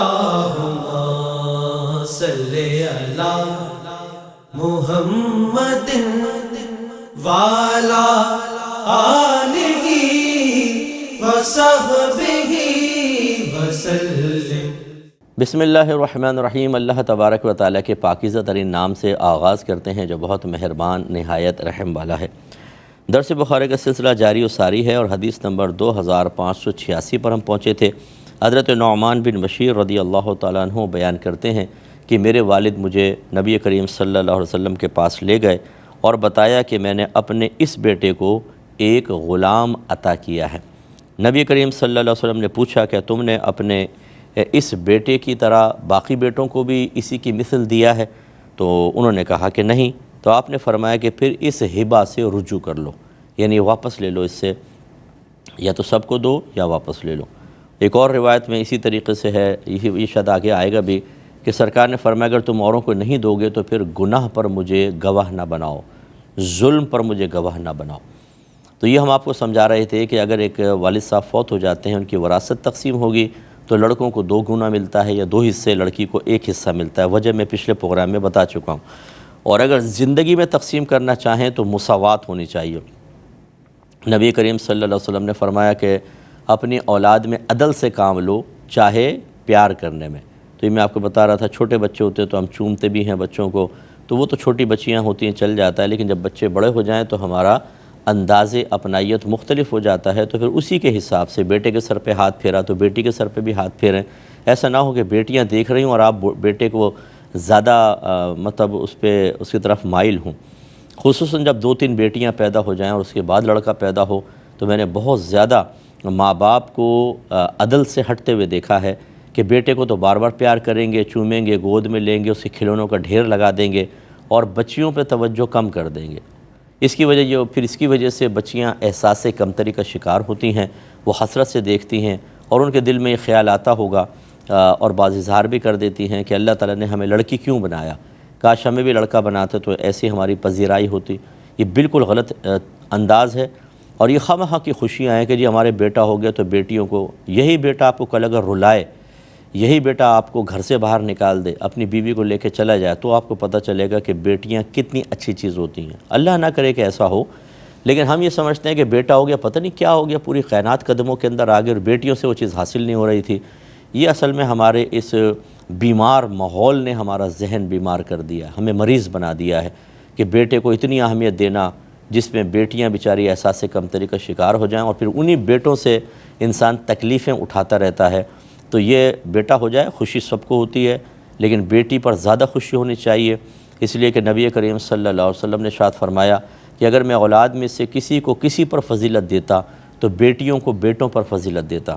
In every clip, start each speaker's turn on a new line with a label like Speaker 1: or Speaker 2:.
Speaker 1: اللہم صلی علی محمد وعلی آلہ وصحبہ وسلم۔
Speaker 2: بسم اللہ الرحمن الرحیم۔ اللہ تبارک و تعالیٰ کے پاکیزہ ترین نام سے آغاز کرتے ہیں جو بہت مہربان نہایت رحم والا ہے۔ درس بخاری کا سلسلہ جاری و ساری ہے اور حدیث نمبر 2586 پر ہم پہنچے تھے۔ حضرت نعمان بن بشیر رضی اللہ تعالیٰ عنہ بیان کرتے ہیں کہ میرے والد مجھے نبی کریم صلی اللہ علیہ وسلم کے پاس لے گئے اور بتایا کہ میں نے اپنے اس بیٹے کو ایک غلام عطا کیا ہے۔ نبی کریم صلی اللہ علیہ وسلم نے پوچھا کہ تم نے اپنے اس بیٹے کی طرح باقی بیٹوں کو بھی اسی کی مثل دیا ہے؟ تو انہوں نے کہا کہ نہیں۔ تو آپ نے فرمایا کہ پھر اس ہبہ سے رجوع کر لو، یعنی واپس لے لو اس سے، یا تو سب کو دو یا واپس لے لو۔ ایک اور روایت میں اسی طریقے سے ہے، یہ شاید آگے آئے گا بھی، کہ سرکار نے فرمایا اگر تم اوروں کو نہیں دو گے تو پھر گناہ پر مجھے گواہ نہ بناؤ، ظلم پر مجھے گواہ نہ بناؤ۔ تو یہ ہم آپ کو سمجھا رہے تھے کہ اگر ایک والد صاحب فوت ہو جاتے ہیں، ان کی وراثت تقسیم ہوگی تو لڑکوں کو 2 گنا ملتا ہے یا 2 حصے، لڑکی کو 1 حصہ ملتا ہے۔ وجہ میں پچھلے پروگرام میں بتا چکا ہوں۔ اور اگر زندگی میں تقسیم کرنا چاہیں تو مساوات ہونی چاہیے۔ نبی کریم صلی اللہ علیہ وسلم نے فرمایا کہ اپنی اولاد میں عدل سے کام لو، چاہے پیار کرنے میں۔ تو یہ میں آپ کو بتا رہا تھا، چھوٹے بچے ہوتے ہیں تو ہم چومتے بھی ہیں بچوں کو، تو وہ تو چھوٹی بچیاں ہوتی ہیں چل جاتا ہے، لیکن جب بچے بڑے ہو جائیں تو ہمارا انداز اپنائیت مختلف ہو جاتا ہے، تو پھر اسی کے حساب سے بیٹے کے سر پہ ہاتھ پھیرا تو بیٹی کے سر پہ بھی ہاتھ پھیریں۔ ایسا نہ ہو کہ بیٹیاں دیکھ رہی ہوں اور آپ بیٹے کو زیادہ مطلب اس کی طرف مائل ہوں۔ خصوصاً جب 2-3 بیٹیاں پیدا ہو جائیں اور اس کے بعد لڑکا پیدا ہو، تو میں نے بہت زیادہ ماں باپ کو عدل سے ہٹتے ہوئے دیکھا ہے کہ بیٹے کو تو بار بار پیار کریں گے، چومیں گے، گود میں لیں گے، اس کے کھلونوں کا ڈھیر لگا دیں گے اور بچیوں پہ توجہ کم کر دیں گے۔ اس کی وجہ سے بچیاں احساس کمتری کا شکار ہوتی ہیں، وہ حسرت سے دیکھتی ہیں اور ان کے دل میں یہ خیال آتا ہوگا اور بعض اظہار بھی کر دیتی ہیں کہ اللہ تعالیٰ نے ہمیں لڑکی کیوں بنایا، کاش ہمیں بھی لڑکا بناتے تو ایسی ہماری پذیرائی ہوتی۔ یہ بالکل غلط انداز ہے اور یہ خواہ کی خوشیاں ہیں کہ جی ہمارے بیٹا ہو گیا تو بیٹیوں کو، یہی بیٹا آپ کو کل اگر رلائے، یہی بیٹا آپ کو گھر سے باہر نکال دے، اپنی بیوی کو لے کے چلا جائے، تو آپ کو پتہ چلے گا کہ بیٹیاں کتنی اچھی چیز ہوتی ہیں۔ اللہ نہ کرے کہ ایسا ہو، لیکن ہم یہ سمجھتے ہیں کہ بیٹا ہو گیا پتہ نہیں کیا ہو گیا، پوری کائنات قدموں کے اندر آگے اور بیٹیوں سے وہ چیز حاصل نہیں ہو رہی تھی۔ یہ اصل میں ہمارے اس بیمار ماحول نے ہمارا ذہن بیمار کر دیا، ہمیں مریض بنا دیا ہے کہ بیٹے کو اتنی اہمیت دینا جس میں بیٹیاں بیچاری احساس کمتری کا شکار ہو جائیں اور پھر انہی بیٹوں سے انسان تکلیفیں اٹھاتا رہتا ہے۔ تو یہ بیٹا ہو جائے خوشی سب کو ہوتی ہے، لیکن بیٹی پر زیادہ خوشی ہونی چاہیے، اس لیے کہ نبی کریم صلی اللہ علیہ وسلم نے ارشاد فرمایا کہ اگر میں اولاد میں سے کسی کو کسی پر فضیلت دیتا تو بیٹیوں کو بیٹوں پر فضیلت دیتا۔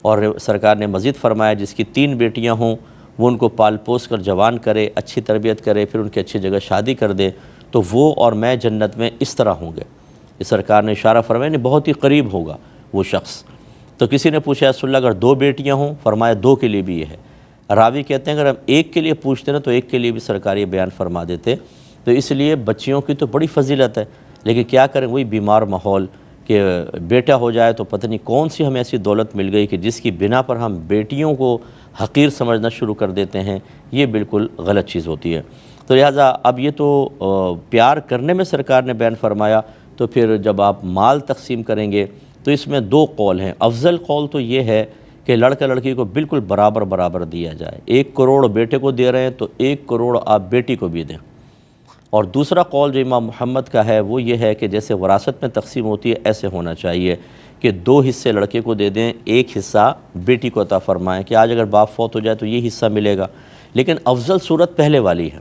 Speaker 2: اور سرکار نے مزید فرمایا جس کی 3 بیٹیاں ہوں وہ ان کو پال پوس کر جوان کرے، اچھی تربیت کرے، پھر ان کی اچھی جگہ شادی کر دے تو وہ اور میں جنت میں اس طرح ہوں گے۔ یہ سرکار نے اشارہ فرمایا نہیں، بہت ہی قریب ہوگا وہ شخص۔ تو کسی نے پوچھا رسول اللہ اگر 2 بیٹیاں ہوں؟ فرمایا 2 کے لیے بھی یہ ہے۔ راوی کہتے ہیں اگر ہم 1 کے لیے پوچھتے نا تو 1 کے لیے بھی سرکار یہ بیان فرما دیتے۔ تو اس لیے بچیوں کی تو بڑی فضیلت ہے، لیکن کیا کریں وہی بیمار ماحول کہ بیٹا ہو جائے تو پتہ نہیں کون سی ہمیں ایسی دولت مل گئی کہ جس کی بنا پر ہم بیٹیوں کو حقیر سمجھنا شروع کر دیتے ہیں۔ یہ بالکل غلط چیز ہوتی ہے۔ تو لہٰذا اب یہ تو پیار کرنے میں سرکار نے بیان فرمایا، تو پھر جب آپ مال تقسیم کریں گے تو اس میں 2 قول ہیں۔ افضل قول تو یہ ہے کہ لڑکا لڑکی کو بالکل برابر دیا جائے، 1 کروڑ بیٹے کو دے رہے ہیں تو 1 کروڑ آپ بیٹی کو بھی دیں۔ اور دوسرا قول جو امام محمد کا ہے وہ یہ ہے کہ جیسے وراثت میں تقسیم ہوتی ہے ایسے ہونا چاہیے کہ 2 حصے لڑکے کو دے دیں، 1 حصہ بیٹی کو عطا فرمائیں کہ آج اگر باپ فوت ہو جائے تو یہ حصہ ملے گا، لیکن افضل صورت پہلے والی ہے۔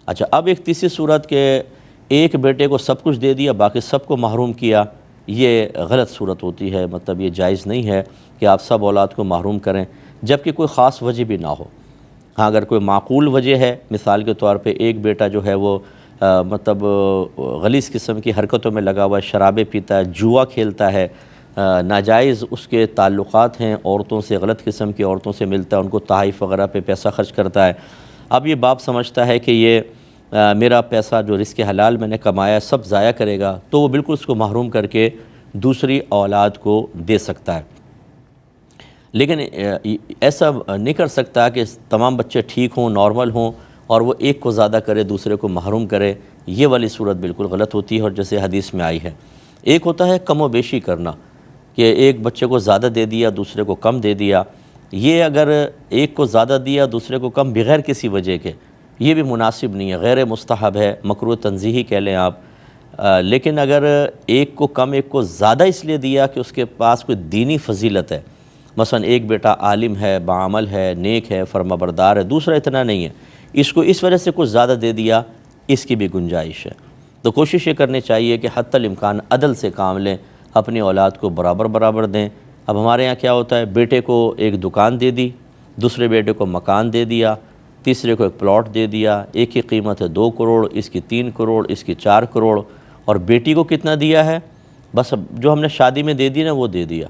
Speaker 2: اچھا، اب ایک تیسری صورت کہ ایک بیٹے کو سب کچھ دے دیا باقی سب کو محروم کیا، یہ غلط صورت ہوتی ہے، مطلب یہ جائز نہیں ہے کہ آپ سب اولاد کو محروم کریں جبکہ کوئی خاص وجہ بھی نہ ہو۔ ہاں اگر کوئی معقول وجہ ہے، مثال کے طور پہ ایک بیٹا جو ہے وہ مطلب غلیظ قسم کی حرکتوں میں لگا ہوا ہے، شرابیں پیتا ہے، جوا کھیلتا ہے، ناجائز اس کے تعلقات ہیں عورتوں سے، غلط قسم کی عورتوں سے ملتا ہے، ان کو تحائف وغیرہ پہ پیسہ خرچ کرتا ہے۔ اب یہ باپ سمجھتا ہے کہ یہ میرا پیسہ جو رزق حلال میں نے کمایا ہے سب ضائع کرے گا، تو وہ بالکل اس کو محروم کر کے دوسری اولاد کو دے سکتا ہے۔ لیکن ایسا نہیں کر سکتا کہ تمام بچے ٹھیک ہوں، نارمل ہوں، اور وہ ایک کو زیادہ کرے دوسرے کو محروم کرے. یہ والی صورت بالکل غلط ہوتی ہے، اور جیسے حدیث میں آئی ہے. ایک ہوتا ہے کم و بیشی کرنا، کہ ایک بچے کو زیادہ دے دیا دوسرے کو کم دے دیا. یہ اگر ایک کو زیادہ دیا دوسرے کو کم بغیر کسی وجہ کے، یہ بھی مناسب نہیں ہے، غیر مستحب ہے، مکروہ تنزیہی کہہ لیں آپ. لیکن اگر ایک کو کم ایک کو زیادہ اس لیے دیا کہ اس کے پاس کوئی دینی فضیلت ہے، مثلا ایک بیٹا عالم ہے، باعمل ہے، نیک ہے، فرما بردار ہے، دوسرا اتنا نہیں ہے، اس کو اس وجہ سے کچھ زیادہ دے دیا، اس کی بھی گنجائش ہے. تو کوشش یہ کرنی چاہیے کہ حتی الامکان عدل سے کام لیں، اپنی اولاد کو برابر برابر دیں. اب ہمارے یہاں کیا ہوتا ہے، بیٹے کو ایک دکان دے دی، دوسرے بیٹے کو مکان دے دیا، تیسرے کو ایک پلاٹ دے دیا، ایک کی قیمت ہے 2 کروڑ، اس کی 3 کروڑ، اس کی 4 کروڑ، اور بیٹی کو کتنا دیا ہے؟ بس اب جو ہم نے شادی میں دے دی نا وہ دے دیا.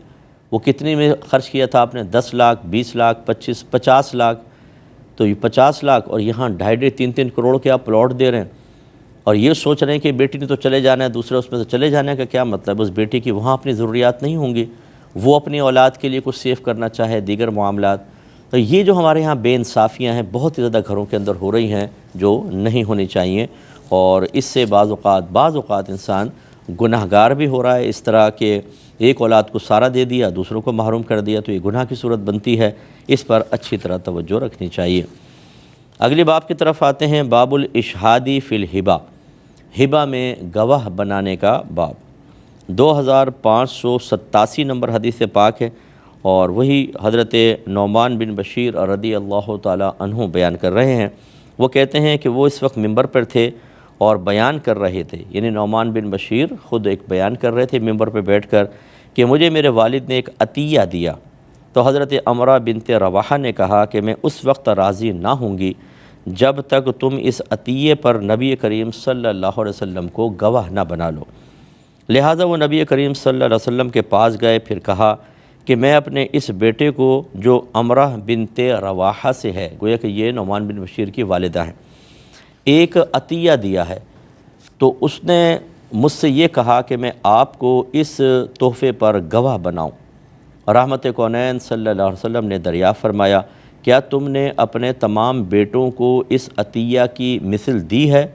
Speaker 2: وہ کتنی میں خرچ کیا تھا آپ نے؟ 10 لاکھ، 20 لاکھ، 50 لاکھ. تو یہ 50 لاکھ اور یہاں 2.5-3 کروڑ کے آپ پلاٹ دے رہے ہیں، اور یہ سوچ رہے ہیں کہ بیٹی نے تو چلے جانا ہے، دوسرے اس میں تو چلے جانے کا کیا مطلب؟ اس بیٹی کی وہاں اپنی ضروریات نہیں ہوں گی، وہ اپنی اولاد کے لیے کچھ سیو کرنا چاہے، دیگر معاملات. تو یہ جو ہمارے ہاں بے انصافیاں ہیں بہت ہی زیادہ گھروں کے اندر ہو رہی ہیں، جو نہیں ہونی چاہیے، اور اس سے بعض اوقات انسان گناہگار بھی ہو رہا ہے. اس طرح کہ ایک اولاد کو سارا دے دیا، دوسروں کو محروم کر دیا، تو یہ گناہ کی صورت بنتی ہے. اس پر اچھی طرح توجہ رکھنی چاہیے. اگلی باب کی طرف آتے ہیں، باب الاشہادی فی الہبہ، ہبہ میں گواہ بنانے کا باب. 2587 نمبر حدیث پاک ہے، اور وہی حضرت نعمان بن بشیر رضی اللہ تعالی عنہ بیان کر رہے ہیں. وہ کہتے ہیں کہ وہ اس وقت ممبر پر تھے اور بیان کر رہے تھے، یعنی نعمان بن بشیر خود ایک بیان کر رہے تھے ممبر پہ بیٹھ کر کہ مجھے میرے والد نے ایک عطیہ دیا. تو حضرت عمرہ بنت رواحہ نے کہا کہ میں اس وقت راضی نہ ہوں گی جب تک تم اس عطیے پر نبی کریم صلی اللہ علیہ وسلم کو گواہ نہ بنا لو. لہٰذا وہ نبی کریم صلی اللہ علیہ وسلم کے پاس گئے، پھر کہا کہ میں اپنے اس بیٹے کو جو عمرہ بنت رواحہ سے ہے، گویا کہ یہ نعمان بن بشیر کی والدہ ہیں، ایک عطیہ دیا ہے. تو اس نے مجھ سے یہ کہا کہ میں آپ کو اس تحفے پر گواہ بناؤں. رحمت کونین صلی اللہ علیہ وسلم نے دریافت فرمایا، کیا تم نے اپنے تمام بیٹوں کو اس عطیہ کی مثل دی ہے؟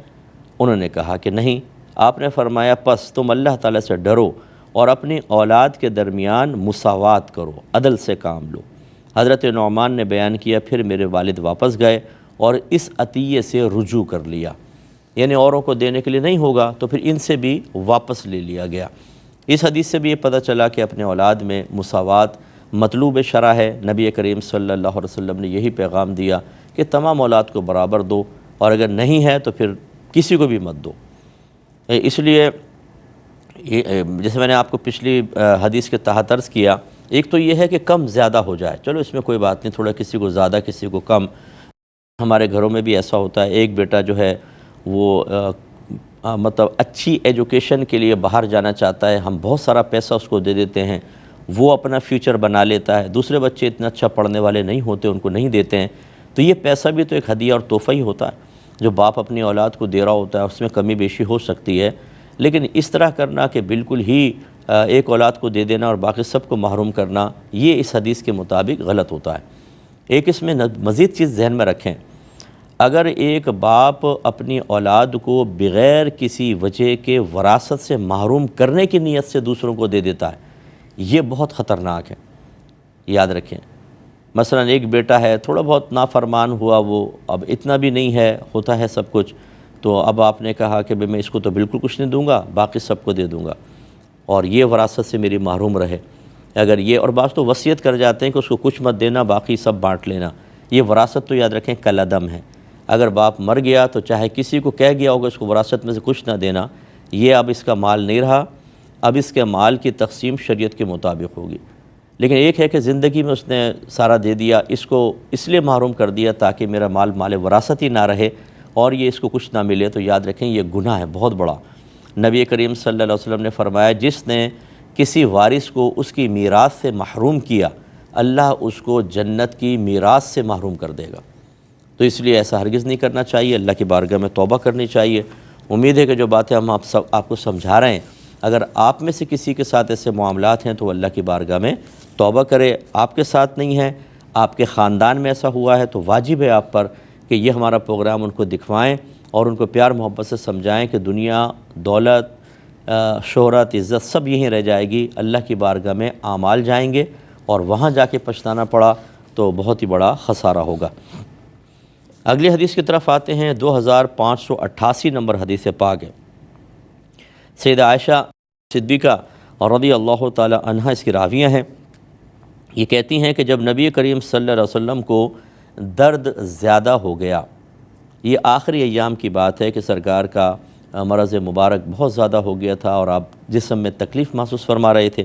Speaker 2: انہوں نے کہا کہ نہیں. آپ نے فرمایا پس تم اللہ تعالیٰ سے ڈرو اور اپنی اولاد کے درمیان مساوات کرو، عدل سے کام لو. حضرت نعمان نے بیان کیا، پھر میرے والد واپس گئے اور اس عطیے سے رجوع کر لیا، یعنی اوروں کو دینے کے لیے نہیں ہوگا تو پھر ان سے بھی واپس لے لیا گیا. اس حدیث سے بھی یہ پتہ چلا کہ اپنے اولاد میں مساوات مطلوب شرع ہے. نبی کریم صلی اللہ علیہ وسلم نے یہی پیغام دیا کہ تمام اولاد کو برابر دو، اور اگر نہیں ہے تو پھر کسی کو بھی مت دو. اس لیے جیسے میں نے آپ کو پچھلی حدیث کے تحت عرض کیا، ایک تو یہ ہے کہ کم زیادہ ہو جائے، چلو اس میں کوئی بات نہیں، تھوڑا کسی کو زیادہ کسی کو کم. ہمارے گھروں میں بھی ایسا ہوتا ہے، ایک بیٹا جو ہے وہ مطلب اچھی ایجوکیشن کے لیے باہر جانا چاہتا ہے، ہم بہت سارا پیسہ اس کو دے دیتے ہیں، وہ اپنا فیوچر بنا لیتا ہے. دوسرے بچے اتنا اچھا پڑھنے والے نہیں ہوتے، ان کو نہیں دیتے ہیں. تو یہ پیسہ بھی تو ایک ہدیہ اور تحفہ ہی ہوتا ہے جو باپ اپنی اولاد کو دے رہا ہوتا ہے. اس میں کمی بیشی ہو سکتی ہے، لیکن اس طرح کرنا کہ بالکل ہی ایک اولاد کو دے دینا اور باقی سب کو محروم کرنا، یہ اس حدیث کے مطابق غلط ہوتا ہے. ایک اس میں مزید چیز ذہن میں رکھیں، اگر ایک باپ اپنی اولاد کو بغیر کسی وجہ کے وراثت سے محروم کرنے کی نیت سے دوسروں کو دے دیتا ہے، یہ بہت خطرناک ہے. یاد رکھیں، مثلا ایک بیٹا ہے، تھوڑا بہت نافرمان ہوا، وہ اب اتنا بھی نہیں ہے، ہوتا ہے سب کچھ، تو اب آپ نے کہا کہ میں اس کو تو بالکل کچھ نہیں دوں گا، باقی سب کو دے دوں گا اور یہ وراثت سے میری محروم رہے. اگر یہ، اور بعض تو وصیت کر جاتے ہیں کہ اس کو کچھ مت دینا، باقی سب بانٹ لینا. یہ وراثت تو یاد رکھیں کالعدم ہے. اگر باپ مر گیا تو چاہے کسی کو کہہ گیا ہوگا اس کو وراثت میں سے کچھ نہ دینا، یہ اب اس کا مال نہیں رہا، اب اس کے مال کی تقسیم شریعت کے مطابق ہوگی. لیکن ایک ہے کہ زندگی میں اس نے سارا دے دیا، اس کو اس لیے محروم کر دیا تاکہ میرا مال وراثت ہی نہ رہے اور یہ اس کو کچھ نہ ملے، تو یاد رکھیں یہ گناہ ہے بہت بڑا. نبی کریم صلی اللہ علیہ وسلم نے فرمایا، جس نے کسی وارث کو اس کی میراث سے محروم کیا، اللہ اس کو جنت کی میراث سے محروم کر دے گا. تو اس لیے ایسا ہرگز نہیں کرنا چاہیے، اللہ کی بارگاہ میں توبہ کرنی چاہیے. امید ہے کہ جو باتیں ہم آپ کو سمجھا رہے ہیں اگر آپ میں سے کسی کے ساتھ ایسے معاملات ہیں تو وہ اللہ کی بارگاہ میں توبہ کرے۔ آپ کے ساتھ نہیں ہے، آپ کے خاندان میں ایسا ہوا ہے تو واجب ہے آپ پر کہ یہ ہمارا پروگرام ان کو دکھوائیں اور ان کو پیار محبت سے سمجھائیں کہ دنیا، دولت، شہرت، عزت سب یہیں رہ جائے گی، اللہ کی بارگاہ میں اعمال جائیں گے اور وہاں جا کے پچھتانا پڑا تو بہت ہی بڑا خسارہ ہوگا۔ اگلی حدیث کی طرف آتے ہیں، 2588 نمبر حدیث پاک ہے۔ سیدہ عائشہ صدیقہ رضی اللہ تعالی عنہ اس کی راویہ ہیں۔ یہ کہتی ہیں کہ جب نبی کریم صلی اللہ علیہ وسلم کو درد زیادہ ہو گیا، یہ آخری ایام کی بات ہے کہ سرکار کا مرض مبارک بہت زیادہ ہو گیا تھا اور آپ جسم میں تکلیف محسوس فرما رہے تھے،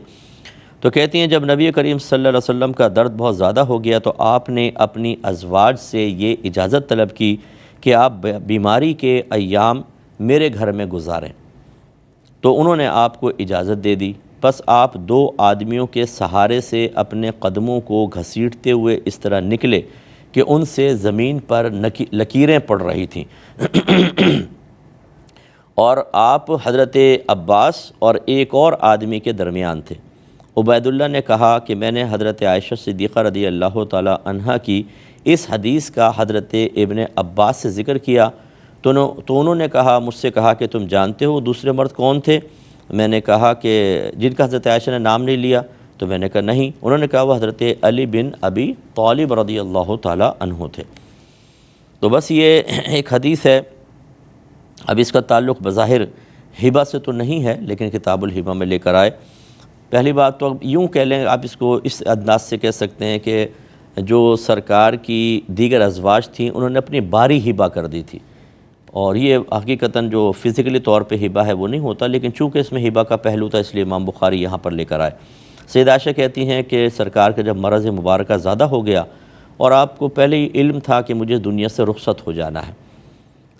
Speaker 2: تو کہتی ہیں جب نبی کریم صلی اللہ علیہ وسلم کا درد بہت زیادہ ہو گیا تو آپ نے اپنی ازواج سے یہ اجازت طلب کی کہ آپ بیماری کے ایام میرے گھر میں گزاریں، تو انہوں نے آپ کو اجازت دے دی۔ بس آپ 2 آدمیوں کے سہارے سے اپنے قدموں کو گھسیٹتے ہوئے اس طرح نکلے کہ ان سے زمین پر لکیریں پڑ رہی تھیں اور آپ حضرت عباس اور ایک اور آدمی کے درمیان تھے۔ عبید اللہ نے کہا کہ میں نے حضرت عائشہ صدیقہ رضی اللہ تعالی عنہ کی اس حدیث کا حضرت ابن عباس سے ذکر کیا تو انہوں نے مجھ سے کہا کہ تم جانتے ہو دوسرے مرد کون تھے؟ میں نے کہا کہ جن کا حضرت عائشہ نے نام نہیں لیا، تو میں نے کہا نہیں۔ انہوں نے کہا وہ حضرت علی بن ابی طالب رضی اللہ تعالی عنہ تھے۔ تو بس یہ ایک حدیث ہے، اب اس کا تعلق بظاہر ہبہ سے تو نہیں ہے لیکن کتاب الہبہ میں لے کر آئے۔ پہلی بات تو اب یوں کہہ لیں، آپ اس کو اس انداز سے کہہ سکتے ہیں کہ جو سرکار کی دیگر ازواج تھیں انہوں نے اپنی باری ہبہ کر دی تھی، اور یہ حقیقتاً جو فزیکلی طور پہ ہبہ ہے وہ نہیں ہوتا، لیکن چونکہ اس میں ہبہ کا پہلو تھا اس لیے امام بخاری یہاں پر لے کر آئے۔ سیدہ عائشہ کہتی ہیں کہ سرکار کا جب مرض مبارکہ زیادہ ہو گیا اور آپ کو پہلے ہی علم تھا کہ مجھے دنیا سے رخصت ہو جانا ہے،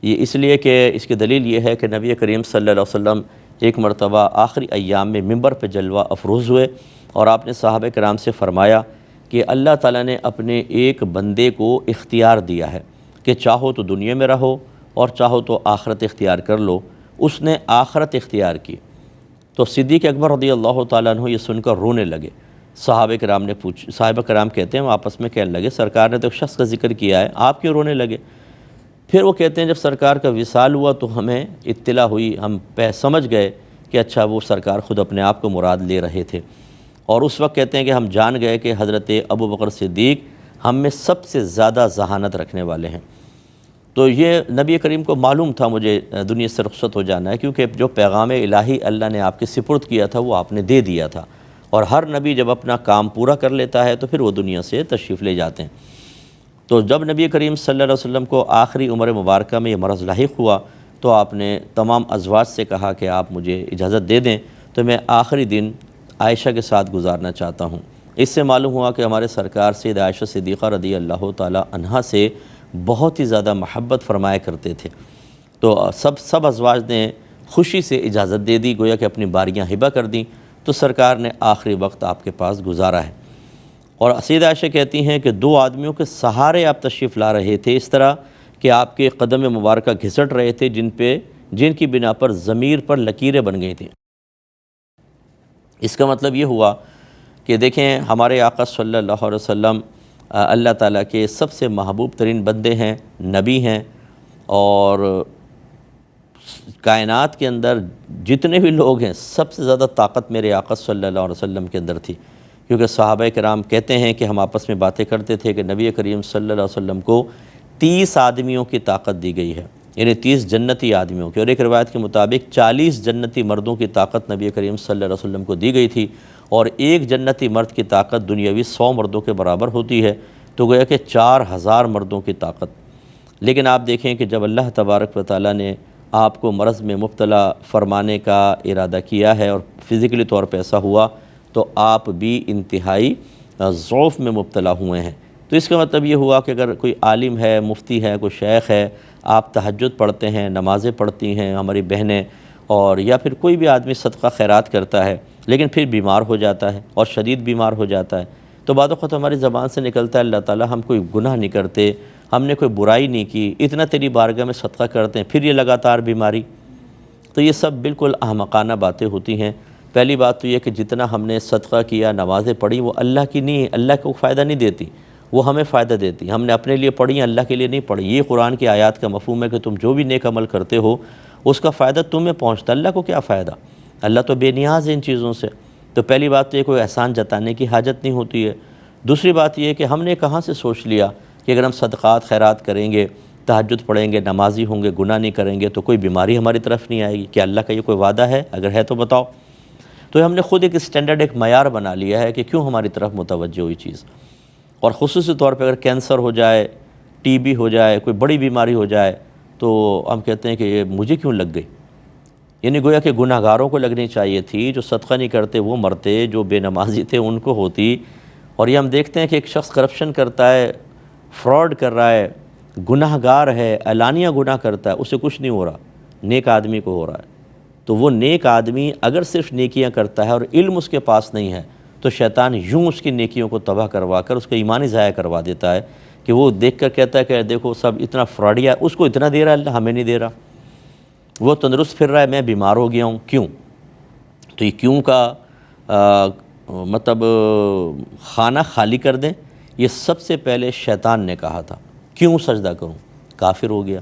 Speaker 2: یہ اس لیے کہ اس کی دلیل یہ ہے کہ نبی کریم صلی اللہ علیہ وسلم ایک مرتبہ آخری ایام میں منبر پہ جلوہ افروز ہوئے اور آپ نے صحابہ کرام سے فرمایا کہ اللہ تعالیٰ نے اپنے ایک بندے کو اختیار دیا ہے کہ چاہو تو دنیا میں رہو اور چاہو تو آخرت اختیار کر لو۔ اس نے آخرت اختیار کی تو صدیق اکبر رضی اللہ تعالیٰ عنہ یہ سن کر رونے لگے۔ صحابہ کرام کہتے ہیں ہم آپس میں کہنے لگے سرکار نے تو ایک شخص کا ذکر کیا ہے، آپ کیوں رونے لگے؟ پھر وہ کہتے ہیں جب سرکار کا وصال ہوا تو ہمیں اطلاع ہوئی، ہم سمجھ گئے کہ اچھا وہ سرکار خود اپنے آپ کو مراد لے رہے تھے، اور اس وقت کہتے ہیں کہ ہم جان گئے کہ حضرت ابو بکر صدیق ہم میں سب سے زیادہ ذہانت رکھنے والے ہیں۔ تو یہ نبی کریم کو معلوم تھا مجھے دنیا سے رخصت ہو جانا ہے، کیونکہ جو پیغام الہی اللہ نے آپ کے سپرد کیا تھا وہ آپ نے دے دیا تھا، اور ہر نبی جب اپنا کام پورا کر لیتا ہے تو پھر وہ دنیا سے تشریف لے جاتے ہیں۔ تو جب نبی کریم صلی اللہ علیہ وسلم کو آخری عمر مبارکہ میں یہ مرض لاحق ہوا تو آپ نے تمام ازواج سے کہا کہ آپ مجھے اجازت دے دیں تو میں آخری دن عائشہ کے ساتھ گزارنا چاہتا ہوں۔ اس سے معلوم ہوا کہ ہمارے سرکار سیدہ عائشہ صدیقہ رضی اللہ تعالی عنہا سے بہت ہی زیادہ محبت فرمایا کرتے تھے، تو سب ازواج نے خوشی سے اجازت دے دی، گویا کہ اپنی باریاں ہبہ کر دیں، تو سرکار نے آخری وقت آپ کے پاس گزارا ہے۔ اور سیدہ عائشہ کہتی ہیں کہ 2 آدمیوں کے سہارے آپ تشریف لا رہے تھے، اس طرح کہ آپ کے قدم مبارکہ گھسٹ رہے تھے جن کی بنا پر ضمیر پر لکیریں بن گئی تھیں۔ اس کا مطلب یہ ہوا کہ دیکھیں ہمارے آقا صلی اللہ علیہ وسلم اللہ تعالیٰ کے سب سے محبوب ترین بندے ہیں، نبی ہیں، اور کائنات کے اندر جتنے بھی لوگ ہیں سب سے زیادہ طاقت میرے آقا صلی اللہ علیہ وسلم کے اندر تھی، کیونکہ صحابہ کرام کہتے ہیں کہ ہم آپس میں باتیں کرتے تھے کہ نبی کریم صلی اللہ علیہ وسلم کو 30 آدمیوں کی طاقت دی گئی ہے، یعنی 30 جنتی آدمیوں کی، اور ایک روایت کے مطابق 40 جنتی مردوں کی طاقت نبی کریم صلی اللہ علیہ وسلم کو دی گئی تھی، اور ایک جنتی مرد کی طاقت دنیاوی 100 مردوں کے برابر ہوتی ہے، تو گویا کہ 4000 مردوں کی طاقت۔ لیکن آپ دیکھیں کہ جب اللہ تبارک و تعالیٰ نے آپ کو مرض میں مبتلا فرمانے کا ارادہ کیا ہے اور فزیکلی طور پہ ایسا ہوا تو آپ بھی انتہائی ضعف میں مبتلا ہوئے ہیں۔ تو اس کا مطلب یہ ہوا کہ اگر کوئی عالم ہے، مفتی ہے، کوئی شیخ ہے، آپ تہجد پڑھتے ہیں، نمازیں پڑھتی ہیں ہماری بہنیں، اور یا پھر کوئی بھی آدمی صدقہ خیرات کرتا ہے لیکن پھر بیمار ہو جاتا ہے اور شدید بیمار ہو جاتا ہے، تو بعد وقت ہماری زبان سے نکلتا ہے اللہ تعالیٰ ہم کوئی گناہ نہیں کرتے، ہم نے کوئی برائی نہیں کی، اتنا تیری بارگاہ میں صدقہ کرتے ہیں، پھر یہ لگاتار بیماری۔ تو یہ سب بالکل احمقانہ باتیں ہوتی ہیں۔ پہلی بات تو یہ کہ جتنا ہم نے صدقہ کیا، نمازیں پڑھی، وہ اللہ کی نہیں، اللہ کو فائدہ نہیں دیتی، وہ ہمیں فائدہ دیتی۔ ہم نے اپنے لیے پڑھی، اللہ کے لیے نہیں پڑھی۔ یہ قرآن کی آیات کا مفہوم ہے کہ تم جو بھی نیک عمل کرتے ہو اس کا فائدہ تمہیں پہنچتا، اللہ کو کیا فائدہ؟ اللہ تو بے نیاز ہے ان چیزوں سے۔ تو پہلی بات تو یہ کوئی احسان جتانے کی حاجت نہیں ہوتی ہے۔ دوسری بات یہ کہ ہم نے کہاں سے سوچ لیا کہ اگر ہم صدقات خیرات کریں گے، تہجد پڑھیں گے، نمازی ہوں گے، گناہ نہیں کریں گے تو کوئی بیماری ہماری طرف نہیں آئے گی؟ کیا اللہ کا یہ کوئی وعدہ ہے؟ اگر ہے تو بتاؤ۔ تو ہم نے خود ایک اسٹینڈرڈ، ایک معیار بنا لیا ہے کہ کیوں ہماری طرف متوجہ ہوئی چیز۔ اور خصوصی طور پہ اگر کینسر ہو جائے، ٹی بی ہو جائے، کوئی بڑی بیماری ہو جائے تو ہم کہتے ہیں کہ یہ مجھے کیوں لگ گئی؟ یعنی گویا کہ گناہ گاروں کو لگنی چاہیے تھی، جو صدقہ نہیں کرتے وہ مرتے، جو بے نمازی تھے ان کو ہوتی۔ اور یہ ہم دیکھتے ہیں کہ ایک شخص کرپشن کرتا ہے، فراڈ کر رہا ہے، گناہ گار ہے، اعلانیہ گناہ کرتا ہے، اسے کچھ نہیں ہو رہا، نیک آدمی کو ہو رہا ہے۔ تو وہ نیک آدمی اگر صرف نیکیاں کرتا ہے اور علم اس کے پاس نہیں ہے تو شیطان یوں اس کی نیکیوں کو تباہ کروا کر اس کا ایمان ہی ضائع کروا دیتا ہے کہ وہ دیکھ کر کہتا ہے کہ دیکھو سب اتنا فراڈیا ہے، اس کو اتنا دے رہا ہے اللہ، ہمیں نہیں دے رہا۔ وہ تندرست پھر رہا ہے، میں بیمار ہو گیا ہوں، کیوں؟ تو یہ کیوں کا مطلب خانہ خالی کر دیں۔ یہ سب سے پہلے شیطان نے کہا تھا، کیوں سجدہ کروں؟ کافر ہو گیا۔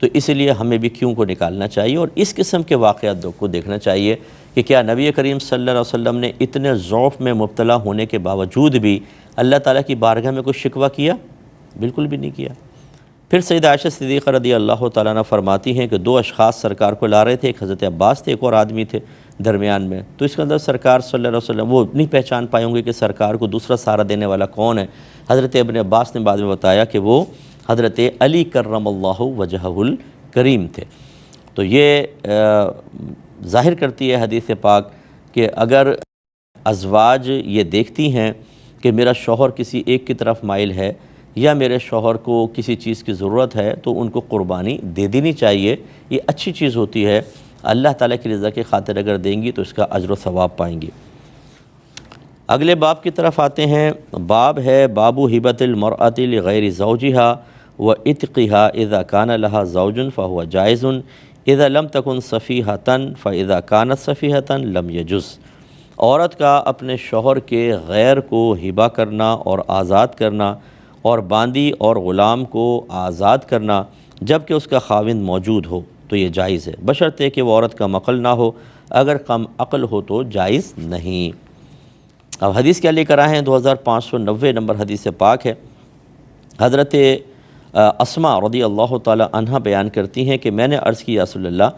Speaker 2: تو اس لیے ہمیں بھی کیوں کو نکالنا چاہیے اور اس قسم کے واقعات کو دیکھنا چاہیے کہ کیا نبی کریم صلی اللہ علیہ وسلم نے اتنے ضعف میں مبتلا ہونے کے باوجود بھی اللہ تعالیٰ کی بارگاہ میں کوئی شکوہ کیا؟ بالکل بھی نہیں کیا۔ پھر سیدہ عائشہ صدیقہ رضی اللہ تعالیٰ عنہ فرماتی ہیں کہ دو اشخاص سرکار کو لا رہے تھے، ایک حضرت عباس تھے، ایک اور آدمی تھے درمیان میں۔ تو اس کے اندر سرکار صلی اللہ علیہ وسلم وہ نہیں پہچان پائے ہوں گے کہ سرکار کو دوسرا سہارا دینے والا کون ہے۔ حضرت ابن عباس نے بعد میں بتایا کہ وہ حضرت علی کرم اللہ وجہہ الکریم تھے۔ تو یہ ظاہر کرتی ہے حدیث پاک کہ اگر ازواج یہ دیکھتی ہیں کہ میرا شوہر کسی ایک کی طرف مائل ہے یا میرے شوہر کو کسی چیز کی ضرورت ہے تو ان کو قربانی دے دینی چاہیے، یہ اچھی چیز ہوتی ہے۔ اللہ تعالیٰ کی رضا کی خاطر اگر دیں گی تو اس کا اجر و ثواب پائیں گی۔ اگلے باب کی طرف آتے ہیں۔ باب ہے باب ہبۃ المرأۃ لغیر زوجہا وعتقہا اذا کان لہا زوج فہو جائز اذا لم تکن صفیحۃ فاذا کانت صفیحۃ لم یجز۔ عورت کا اپنے شوہر کے غیر کو ہبہ کرنا اور آزاد کرنا اور باندی اور غلام کو آزاد کرنا جب کہ اس کا خاوند موجود ہو تو یہ جائز ہے، بشرطے کہ وہ عورت کا عقل نہ ہو، اگر کم عقل ہو تو جائز نہیں۔ اب حدیث کیا لے کر آئے ہیں؟ 2590 نمبر حدیث پاک ہے۔ حضرت اسماء رضی اللہ تعالی عنہ بیان کرتی ہیں کہ میں نے عرض کی یا رسول اللہ،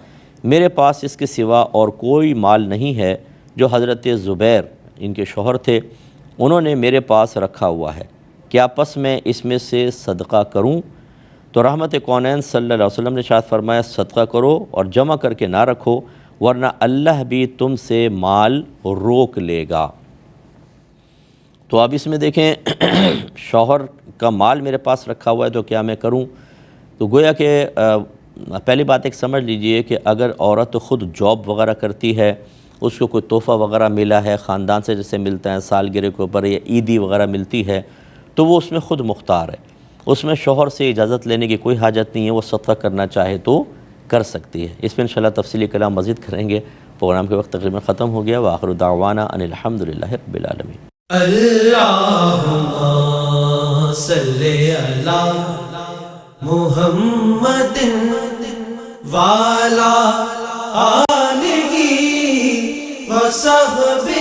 Speaker 2: میرے پاس اس کے سوا اور کوئی مال نہیں ہے جو حضرت زبیر ان کے شوہر تھے انہوں نے میرے پاس رکھا ہوا ہے، کیا پس میں اس میں سے صدقہ کروں؟ تو رحمت کونین صلی اللہ علیہ وسلم نے ارشاد فرمایا صدقہ کرو اور جمع کر کے نہ رکھو ورنہ اللہ بھی تم سے مال روک لے گا۔ تو اب اس میں دیکھیں شوہر کا مال میرے پاس رکھا ہوا ہے تو کیا میں کروں؟ تو گویا کہ پہلی بات ایک سمجھ لیجئے کہ اگر عورت خود جاب وغیرہ کرتی ہے، اس کو کوئی تحفہ وغیرہ ملا ہے خاندان سے جیسے ملتا ہے سالگرہ کے اوپر یا عیدی وغیرہ ملتی ہے تو وہ اس میں خود مختار ہے، اس میں شوہر سے اجازت لینے کی کوئی حاجت نہیں ہے، وہ صدقہ کرنا چاہے تو کر سکتی ہے۔ اس میں انشاءاللہ تفصیلی کلام مزید کریں گے۔ پروگرام کے وقت تقریباً ختم ہو گیا۔ وآخر دعوانا ان الحمدللہ رب العالمین۔
Speaker 1: اللہم صلی علی محمد وعلی آلہ وصحبہ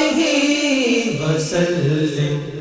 Speaker 1: وسلم۔